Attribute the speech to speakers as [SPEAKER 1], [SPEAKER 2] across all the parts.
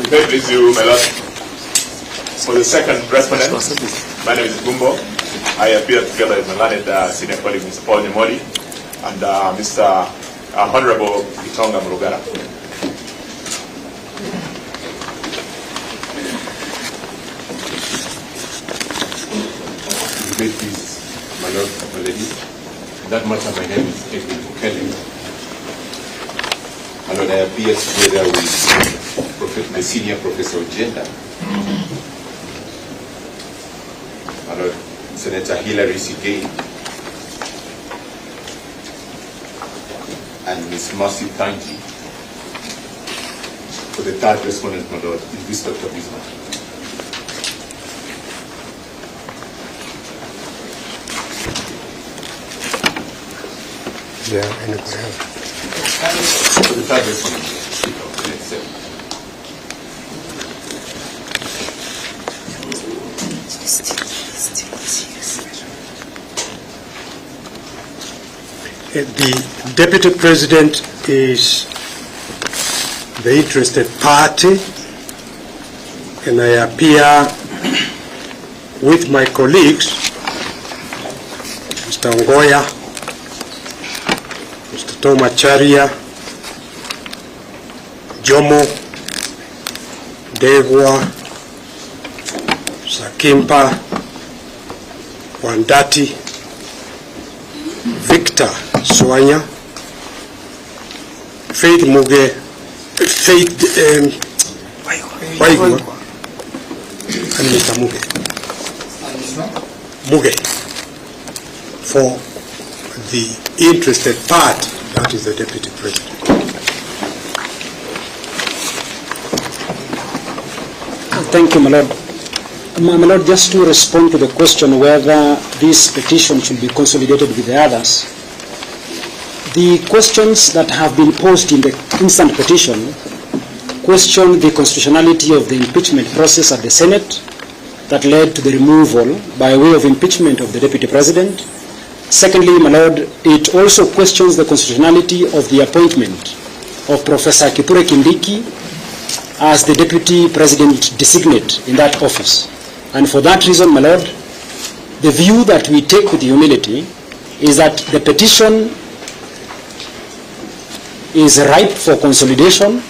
[SPEAKER 1] Very pleased you, my lord. For the second respondent, my name is Gumbo. I appear together with my learned senior colleague, Mr. Paul Nyamori, and Mr. Honorable Itonga Murugara.
[SPEAKER 2] Very pleased, my lord, my lady. That matter, my name is Edwin Kelly. My lord, I appear together with my senior professor of gender. My lord, Senator Hilary Sigay, and Ms. Mercy Tanji. For the third respondent, my lord, is this Dr. Bismarck.
[SPEAKER 3] Yeah, anybody else?
[SPEAKER 2] For the third respondent, let's say.
[SPEAKER 3] The Deputy President is the interested party, and I appear with my colleagues, Mr. Ngoya, Mr. Tomacharia, Jomo, Degwa, Sakimpa, Wandati, Victor Swanya, Faith Muge, Faith Waigwa, and Mr. Muge, for the interested party, that is the Deputy President.
[SPEAKER 4] Thank you, my lord. My lord, just to respond to the question whether this petition should be consolidated with the others, the questions that have been posed in the instant petition question the constitutionality of the impeachment process at the Senate that led to the removal by way of impeachment of the Deputy President. Secondly, my lord, it also questions the constitutionality of the appointment of Professor Kithure Kindiki as the Deputy President designate in that office. And for that reason, my lord, the view that we take with humility is that the petition is ripe for consolidation,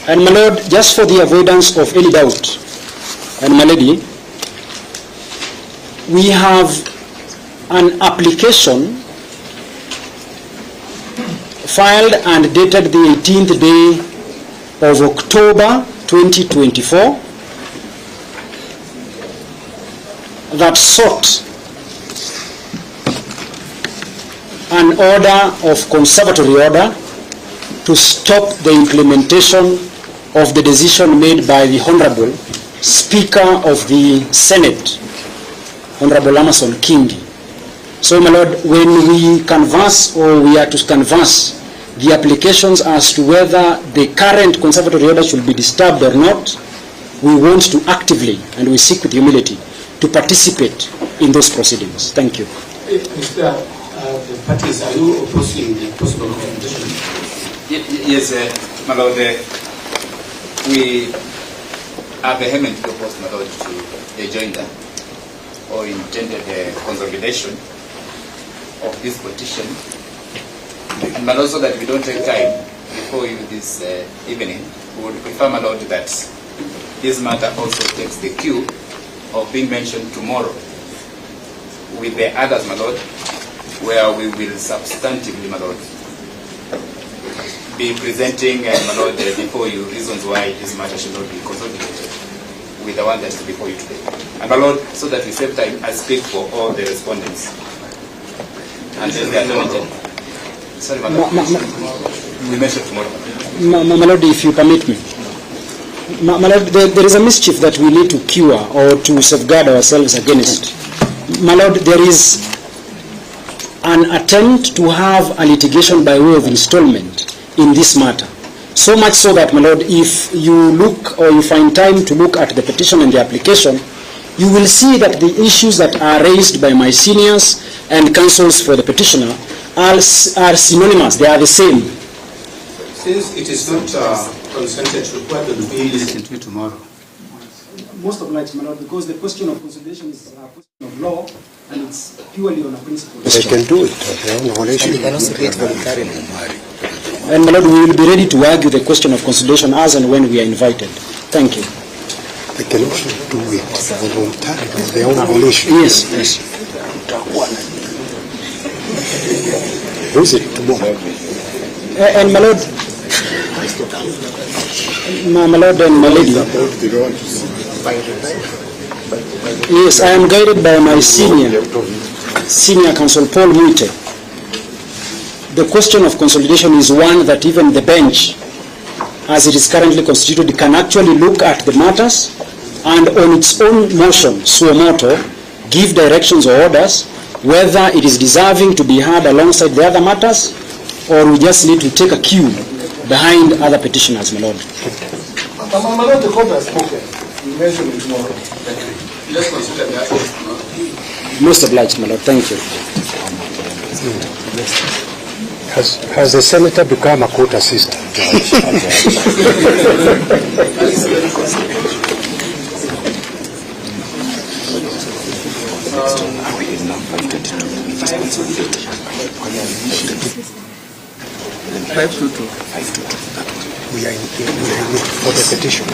[SPEAKER 4] and my lord, just for the avoidance of any doubt, and my lady, we have an application filed and dated the 18th day of October 2024 that sought an order of conservatory order to stop the implementation of the decision made by the Honorable Speaker of the Senate, Honorable Amason Kingi. So, my lord, when we canvass, or we are to canvass the applications as to whether the current conservatory order should be disturbed or not, we want to actively, and we seek with humility, to participate in those proceedings. Thank you.
[SPEAKER 5] Mr. The parties, are you opposing the possible consolidation?
[SPEAKER 6] Yes, my lord, we are vehemently opposed, my lord, to a joinder or intended consolidation of this petition. And my lord, so that we don't take time before you this evening, we would prefer, my lord, that this matter also takes the cue of being mentioned tomorrow with the others, my lord, where we will substantively, my lord, be presenting, my lord, before you reasons why this matter should not be consolidated with the one that is before you today. And my lord, so that we save time, I speak for all the respondents. And then they are nominated. Sorry, my lord. We mentioned tomorrow.
[SPEAKER 4] My lord, if you permit me. My lord, there is a mischief that we need to cure or to safeguard ourselves against. My lord, there is an attempt to have a litigation by way of installment in this matter. So much so that, my Lord, if you look or you find time to look at the petition and the application, you will see that the issues that are raised by my seniors and counsels for the petitioner are synonymous. They are the same.
[SPEAKER 5] Since it is not consented to, what will be listened to tomorrow?
[SPEAKER 4] Most obliged, my Lord, because the question of consolidation is a question of law and it's purely on a principle.
[SPEAKER 3] They can do it.
[SPEAKER 7] They can also do it voluntarily.
[SPEAKER 4] And, my Lord, we will be ready to argue the question of consolidation as and when we are invited. Thank you.
[SPEAKER 3] They can also do it voluntarily of their own volition.
[SPEAKER 4] Yes, yes.
[SPEAKER 3] Who is it tomorrow?
[SPEAKER 4] And, my Lord, my Lord and my Lady, yes, I am guided by my senior counsel, Paul Muite. The question of consolidation is one that even the bench, as it is currently constituted, can actually look at the matters and on its own motion, suo moto, give directions or orders, whether it is deserving to be heard alongside the other matters, or we just need to take a cue behind other petitioners, my Lord.
[SPEAKER 8] My Lord, the court has spoken. You mentioned it tomorrow.
[SPEAKER 5] Let's consider the aspect tomorrow.
[SPEAKER 4] Most obliged, my Lord. Thank you.
[SPEAKER 3] Has the senator become a court assistant judge? We are in for the petition.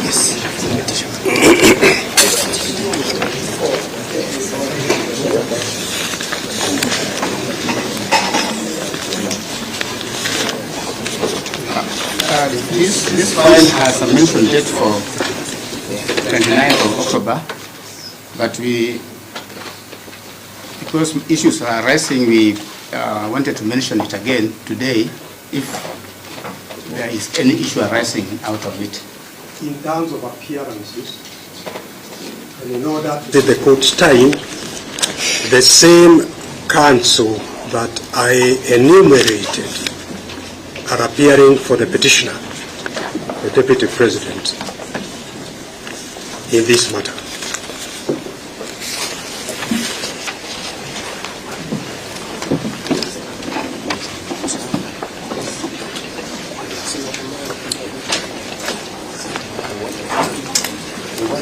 [SPEAKER 5] This file has a mention date for 29th of October, but because issues are arising, we wanted to mention it again today if there is any issue arising out of it.
[SPEAKER 8] In terms of appearances, and in order to...
[SPEAKER 3] Did the court time the same counsel that I enumerated are appearing for the petitioner, the deputy president, in this matter?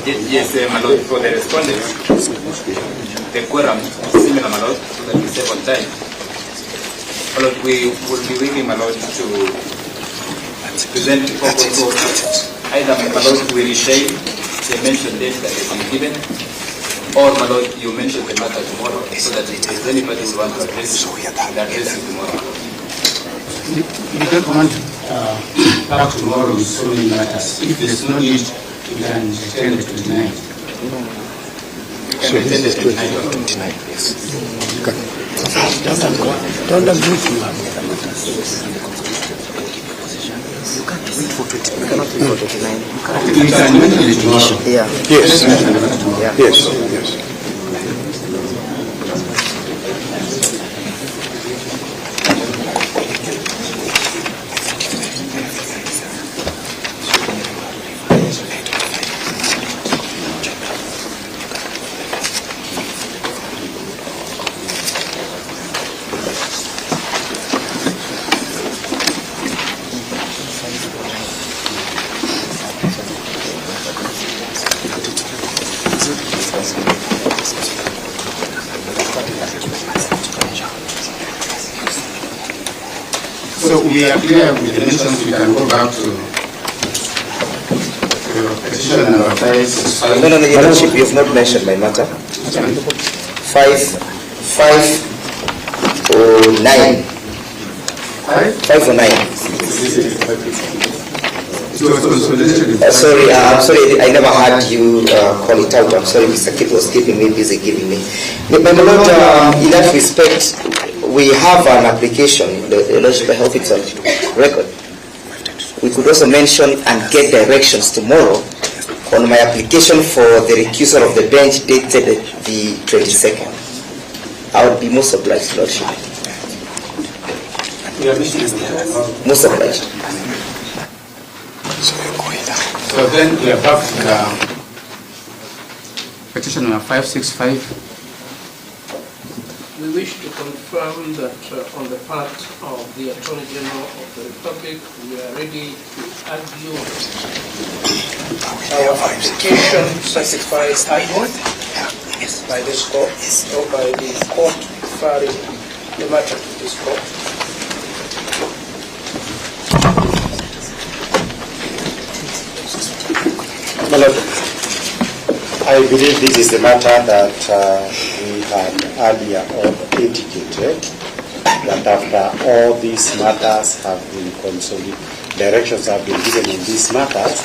[SPEAKER 6] Yes, my Lord, for the respondents, the quorum is similar, my Lord, so that we save on time. My Lord, we will be willing, my Lord, to present the proposal. Either, my Lord, we retain the mentioned date that has been given, or, my Lord, you mention the matter tomorrow, so that if there's anybody who wants to address it, address it tomorrow.
[SPEAKER 5] You don't want talk tomorrow with so many matters. If there's no need, you can attend the 29th.
[SPEAKER 3] So this is 29, yes. Don't agree to have the other matters.
[SPEAKER 7] You can't wait for 29. You cannot wait for 29.
[SPEAKER 5] You can mention it tomorrow.
[SPEAKER 7] Yeah.
[SPEAKER 3] Yes.
[SPEAKER 7] Yeah.
[SPEAKER 3] Yes. Yes.
[SPEAKER 5] So we are clear with the mentions. We can go back to petition number 5.
[SPEAKER 7] No, Your Lordship, you have not mentioned my matter. 509. 509. Sorry, I'm sorry, I never heard you call it out. I'm sorry, Mr. Kit was keeping me busy giving me. But my Lord, in that respect, we have an application, the Lordship, I hope it's on record. We could also mention and get directions tomorrow on my application for the recusal of the bench dated the 22nd. I would be most obliged, Lordship.
[SPEAKER 5] We are mentioning
[SPEAKER 7] Most obliged.
[SPEAKER 5] So then we have petition number 565.
[SPEAKER 9] We wish to confirm that on the part of the Attorney General of the Republic, we are ready to argue. Our application satisfies argument by this court or by the court referring the matter to this court.
[SPEAKER 3] My Lord, I believe this is the matter that we had earlier on indicated, that after all these matters have been consolidated, directions have been given in these matters,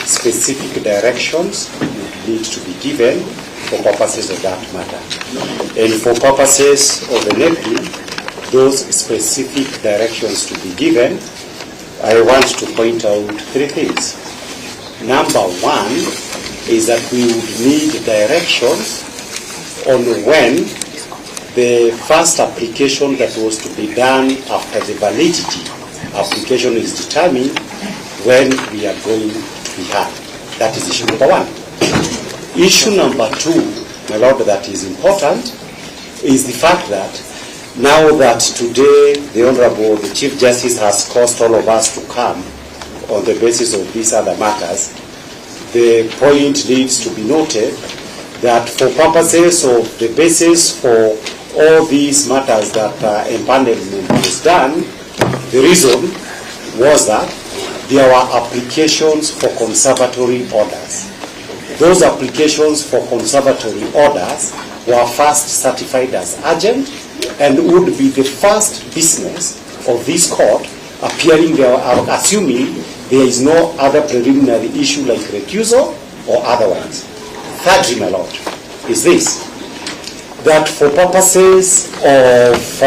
[SPEAKER 3] specific directions need to be given for purposes of that matter. And for purposes of enabling those specific directions to be given, I want to point out three things. Number one is that we would need directions on when the first application that was to be done after the validity application is determined, when we are going to be had. That is issue number one. Issue number two, my Lord, that is important, is the fact that now that today the Honorable, the Chief Justice has caused all of us to come on the basis of these other matters, the point needs to be noted that for purposes of the basis for all these matters that empanelment was done, the reason was that there were applications for conservatory orders. Those applications for conservatory orders were first certified as urgent and would be the first business of this court appearing there, assuming there is no other preliminary issue like recusal or otherwise. Thirdly, my Lord, is this, that for purposes of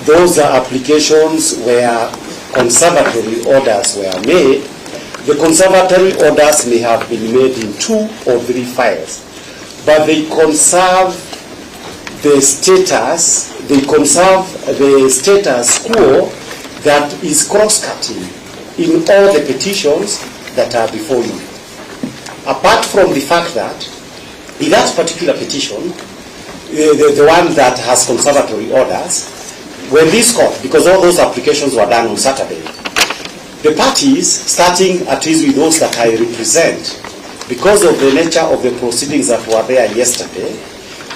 [SPEAKER 3] those applications where conservatory orders were made, the conservatory orders may have been made in 2 or 3 files, but they conserve the status, quo that is cross-cutting in all the petitions that are before you. Apart from the fact that in that particular petition, the one that has conservatory orders, when this court, because all those applications were done on Saturday, the parties, starting at least with those that I represent, because of the nature of the proceedings that were there yesterday,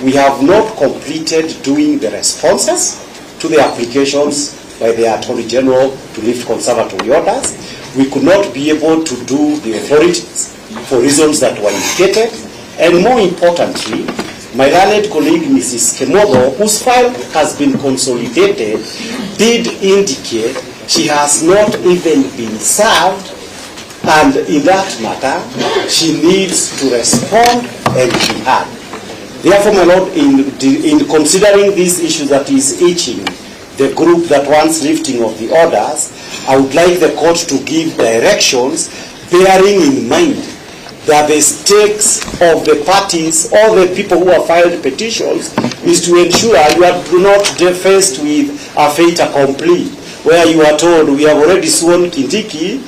[SPEAKER 3] we have not completed doing the responses to the applications by the Attorney General to lift conservatory orders. We could not be able to do the authorities for reasons that were indicated, and more importantly, my learned colleague Mrs. Kemodo, whose file has been consolidated, did indicate she has not even been served, and in that matter, she needs to respond and be heard. Therefore, my Lord, in considering this issue that is itching the group that wants lifting of the orders, I would like the court to give directions bearing in mind that the stakes of the parties, all the people who have filed petitions, is to ensure you are not faced with a fait accompli, where you are told, we have already sworn Kindiki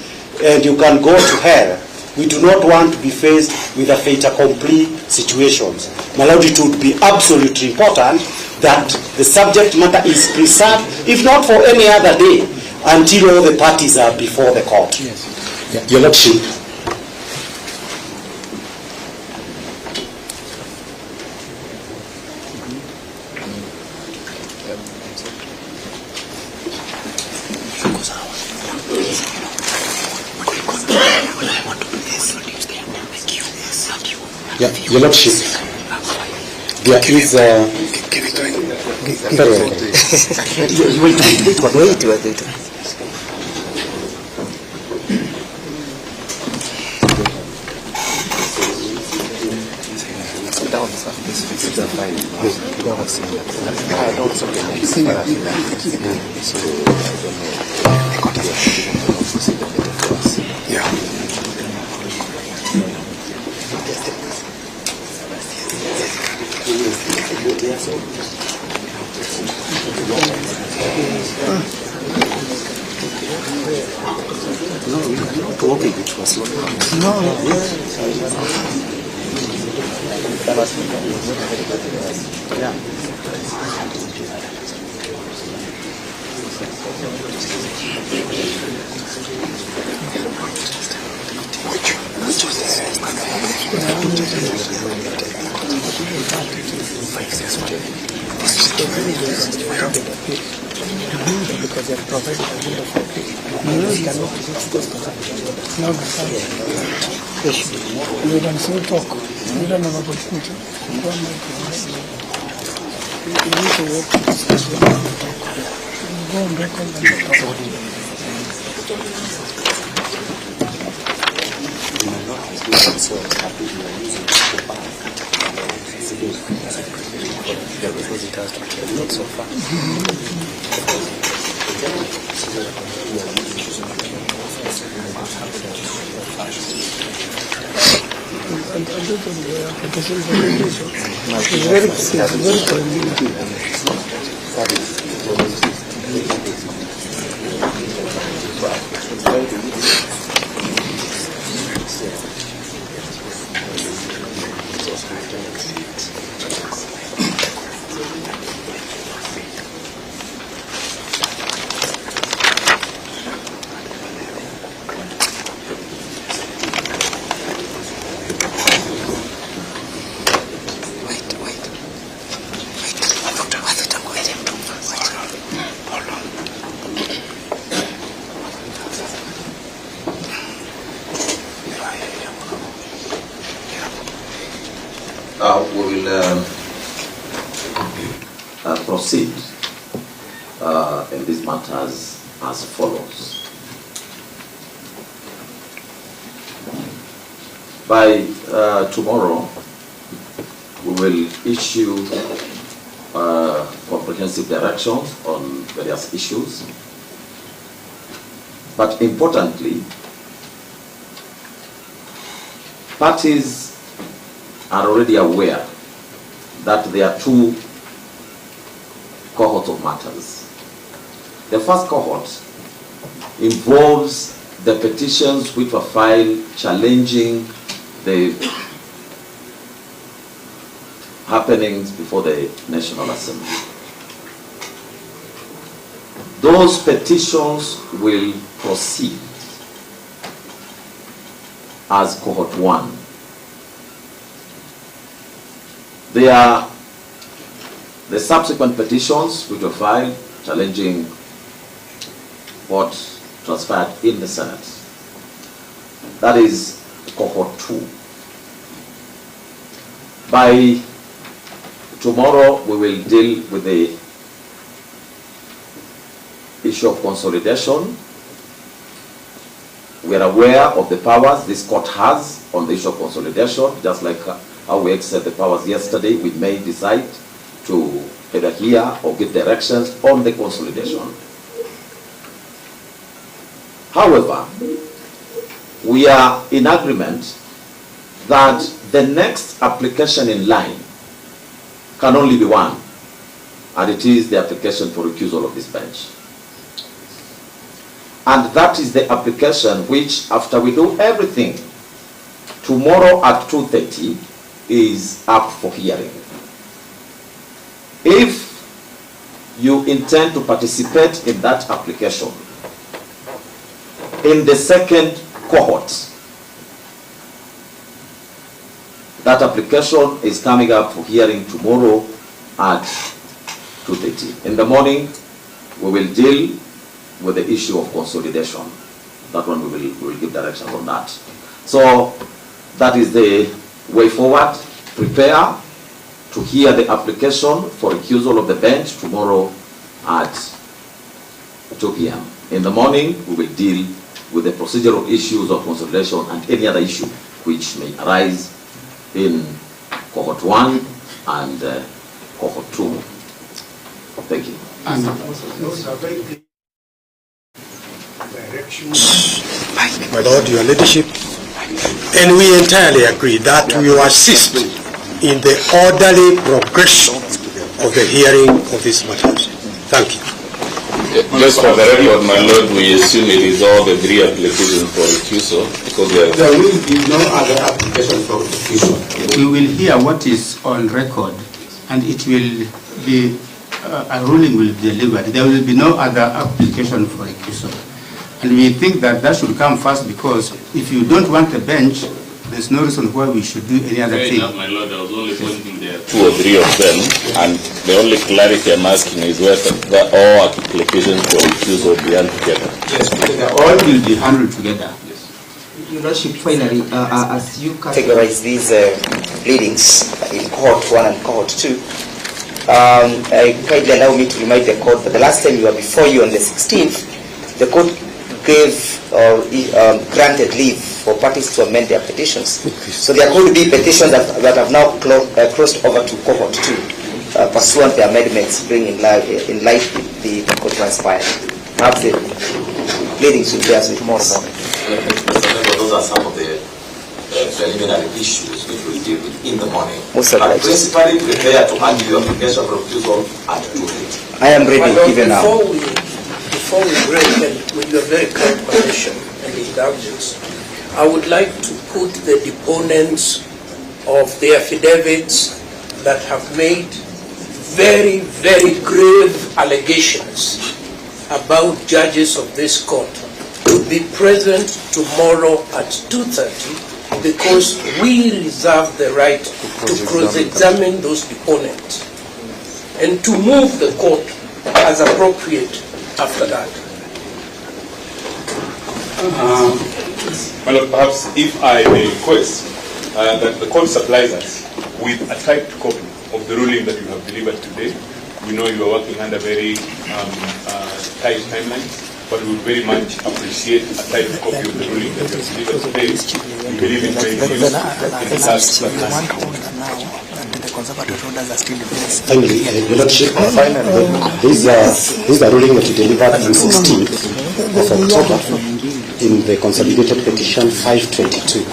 [SPEAKER 3] and you can go to hell. We do not want to be faced with a fait accompli situations. My Lord, it would be absolutely important that the subject matter is preserved, if not for any other day, until all the parties are before the court.
[SPEAKER 4] Yes.
[SPEAKER 3] Yeah. Your Lordship. Yeah, Your Lordship, there is wait.
[SPEAKER 10] Talking, which was not. Yeah.
[SPEAKER 11] Because they are provided agenda for people. We cannot discuss now we don't still talk. We don't have opportunity. We need to work to discuss what we talk. Go on record and talk.
[SPEAKER 10] Because it has to be not so far.
[SPEAKER 12] We will proceed in these matters as follows. By tomorrow, we will issue comprehensive directions on various issues. But importantly, parties are already aware that there are two cohorts of matters. The first cohort involves the petitions which were filed challenging the happenings before the National Assembly. Those petitions will proceed as cohort 1. They are the subsequent petitions which were filed challenging what transpired in the Senate. That is cohort 2. By tomorrow, we will deal with the issue of consolidation. We are aware of the powers this court has on the issue of consolidation, just like how we exercised the powers yesterday. We may decide to either hear or give directions on the consolidation. However, we are in agreement that the next application in line can only be one, and it is the application for recusal of this bench. And that is the application which, after we do everything, tomorrow at 2:30 is up for hearing. If you intend to participate in that application, in the second cohort, that application is coming up for hearing tomorrow at 2:30. In the morning, we will deal with the issue of consolidation. That one we will give directions on that. So that is the way forward. Prepare to hear the application for recusal of the bench tomorrow at 2 p.m. In the morning, we will deal with the procedural issues of consolidation and any other issue which may arise in cohort 1 and cohort 2. Thank you.
[SPEAKER 8] And those are very clear directions.
[SPEAKER 3] My Lord, Your Ladyship, and we entirely agree that we will assist in the orderly progression of the hearing of these matters. Thank you.
[SPEAKER 13] Just for the record, my lord, we assume it is all the 3 applications for recusal because
[SPEAKER 5] there will be no other application for recusal. We will hear what is on record, and it will be a ruling will be delivered. There will be no other application for recusal, and we think that that should come first, because if you don't want a bench, there's no reason why we should do any other thing.
[SPEAKER 13] Enough, my lord, I was only pointing there 2 or 3 of them, and the only clarity I'm asking is whether all applications for recusal be handled together.
[SPEAKER 5] Yes, all will be handled together.
[SPEAKER 7] Yes. Your Lordship, finally, as you categorize these pleadings in court 1 and court 2, kindly allow me to remind the court that the last time you were before you on the 16th, the court gave or granted leave for parties to amend their petitions. So there could be petitions that have now crossed over to cohort 2, pursuant to the amendments bring in light the court transpired. Perhaps the pleadings will be as tomorrow morning.
[SPEAKER 12] Those are some of the preliminary issues which we'll deal with in the morning.
[SPEAKER 7] Most
[SPEAKER 12] but principally prepare to argue your application for refusal at 2:30.
[SPEAKER 7] I am ready, even now.
[SPEAKER 9] Before we break, and with your very kind permission and indulgence, I would like to put the deponents of the affidavits that have made very, very grave allegations about judges of this court to be present tomorrow at 2:30, because we reserve the right to cross-examine those deponents and to move the court as appropriate after that.
[SPEAKER 1] Well, perhaps if I may request that the court supplies us with a typed copy of the ruling that you have delivered today. We know you are working under very tight timelines, but we would very much appreciate a typed copy of the ruling that you have delivered today. We believe in very useful in the task that has.
[SPEAKER 3] Finally, Your Lordship, these are ruling that you delivered on 16th of October in the consolidated petition 522.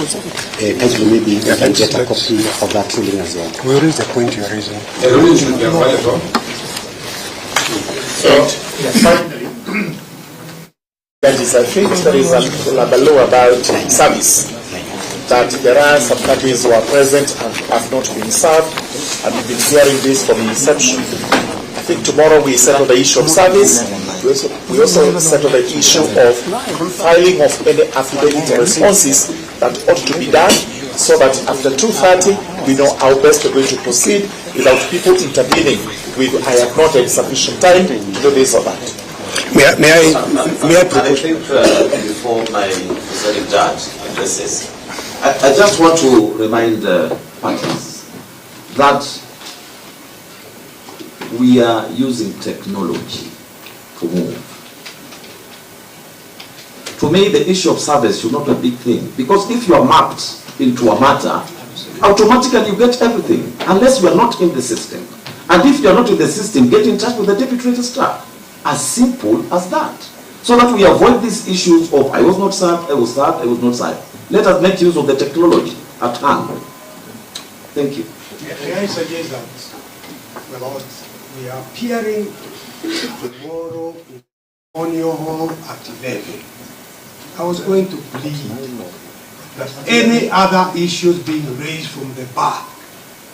[SPEAKER 3] Kindly maybe you can get a copy of that ruling as well.
[SPEAKER 8] Where is the point you are raising?
[SPEAKER 2] The ruling should be available.
[SPEAKER 14] So, finally, judges, I think there is another law about service, that there are some parties who are present and have not been served, and we've been hearing this from inception. I think tomorrow we settle the issue of service. We also settle the issue of filing of any affidavit responses that ought to be done, so that after 2:30 we know how best we're going to proceed without people intervening with "I have not had sufficient time to do this or that."
[SPEAKER 12] May I propose? I think before my presiding judge addresses, I just want to remind parties that we are using technology to move. To me, the issue of service should not be a big thing, because if you are mapped into a matter, automatically you get everything, unless you are not in the system. And if you are not in the system, get in touch with the deputy registrar. As simple as that. So that we avoid these issues of I was not served, I was served, I was not served. Let us make use of the technology at hand. Thank you.
[SPEAKER 8] May I suggest that, my Lord, we are appearing tomorrow on your hall at 11. I was going to plead that any other issues being raised from the bar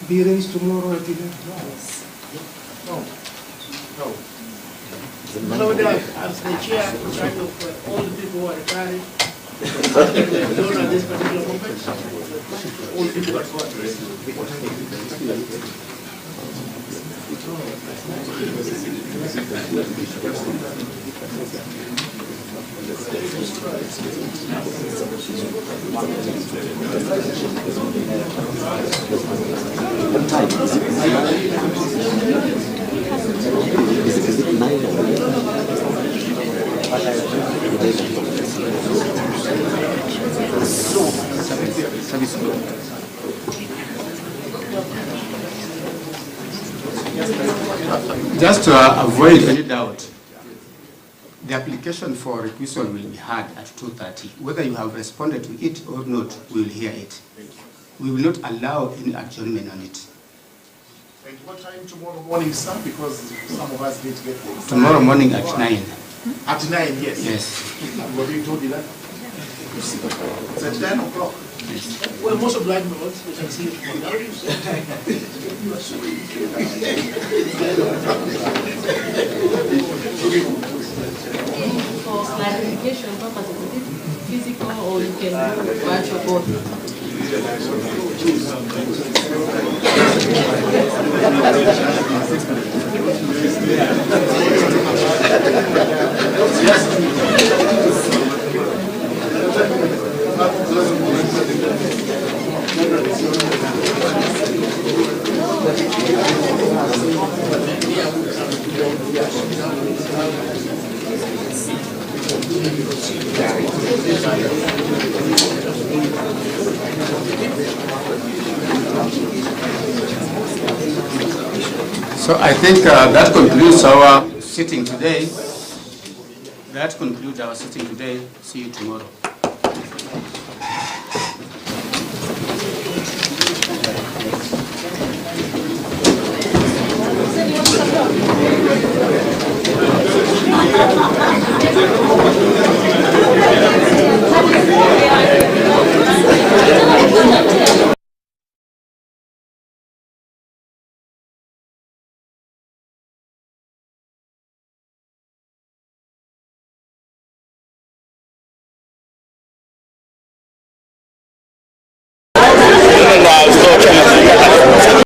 [SPEAKER 8] be raised tomorrow at 11. No.
[SPEAKER 9] No, as the chair kind of all the people who are retiring, don't at this particular moment, all the people are
[SPEAKER 5] Just to avoid any doubt, the application for recusal will be heard at 2:30. Whether you have responded to it or not, we will hear it. We will not allow any adjournment on it.
[SPEAKER 14] And what time tomorrow morning, sir? Because some of us need to get there.
[SPEAKER 5] Tomorrow morning at 9.
[SPEAKER 14] At 9, yes.
[SPEAKER 5] Yes.
[SPEAKER 14] What you told you that? It's at 10 o'clock.
[SPEAKER 9] Well, most of like months, we can see it tomorrow.
[SPEAKER 15] For clarification purposes, is it physical or you can do virtual both?
[SPEAKER 5] So I think that concludes our sitting today. That concludes our sitting today. See you tomorrow.